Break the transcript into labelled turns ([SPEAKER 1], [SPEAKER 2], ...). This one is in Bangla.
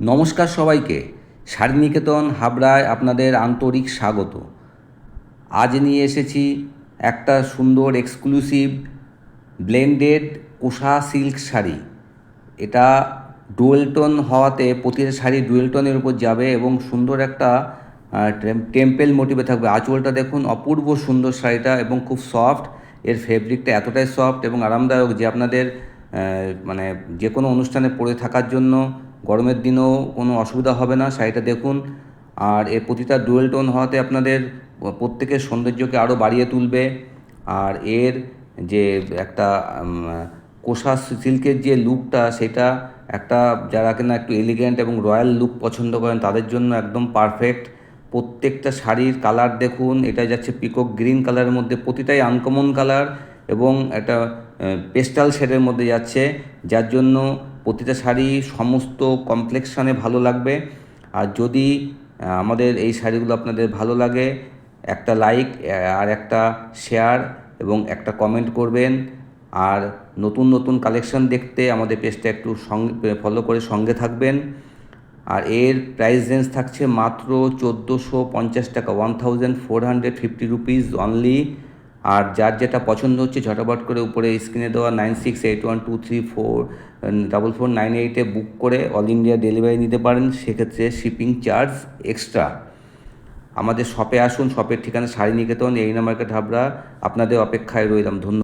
[SPEAKER 1] নমস্কার সবাইকে। শারীনিকেতন হাবড়ায় আপনাদের আন্তরিক স্বাগত। আজ নিয়ে এসেছি একটা সুন্দর এক্সক্লুসিভ ব্লেন্ডেড কোষা সিল্ক শাড়ি। এটা ডুয়েল টোন হওয়াতে প্রতিটা শাড়ি ডুয়েল টোনের উপর যাবে এবং সুন্দর একটা টেম্পেল মোটিভে থাকবে। আঁচলটা দেখুন, অপূর্ব সুন্দর শাড়িটা এবং খুব সফট। এর ফেব্রিকটা এতটাই সফট এবং আরামদায়ক যে আপনাদের মানে যে কোনো অনুষ্ঠানে পরে থাকার জন্য গরমের দিনেও কোনো অসুবিধা হবে না। শাড়িটা দেখুন, আর এর প্রতিটা ডুয়েল টোন হওয়াতে আপনাদের প্রত্যেকের সৌন্দর্যকে আরও বাড়িয়ে তুলবে। আর এর যে একটা কোষা সিল্কের যে লুকটা, সেটা একটা যারা কিনা একটু এলিগেন্ট এবং রয়্যাল লুক পছন্দ করেন তাদের জন্য একদম পারফেক্ট। প্রত্যেকটা শাড়ির কালার দেখুন, এটা যাচ্ছে পিকক গ্রিন কালারের মধ্যে, প্রতিটাই আনকমন কালার এবং একটা পেস্টাল শেডের মধ্যে যাচ্ছে, যার জন্য প্রতিটা শাড়ি সমস্ত কমপ্লেক্সানে ভালো লাগবে। আর যদি আমাদের এই শাড়িগুলো আপনাদের ভালো লাগে, একটা লাইক আর একটা শেয়ার এবং একটা কমেন্ট করবেন। আর নতুন নতুন কালেকশন দেখতে আমাদের পেজটা একটু সঙ্গে ফলো করে সঙ্গে থাকবেন। আর এর প্রাইস রেঞ্জ থাকছে মাত্র 1450 টাকা, 1450 অনলি। আর যার যেটা পছন্দ হচ্ছে ঝটাপট করে উপরে স্ক্রিনে দেওয়া 9681234449 বুক করে অল ইন্ডিয়া ডেলিভারি নিতে পারেন। সেক্ষেত্রে শিপিং চার্জ এক্সট্রা। আমাদের শপে আসুন, শপের ঠিকানা শারীনিকেতন, এই মার্কেট হাবড়া। আপনাদের অপেক্ষায় রইলাম। ধন্যবাদ।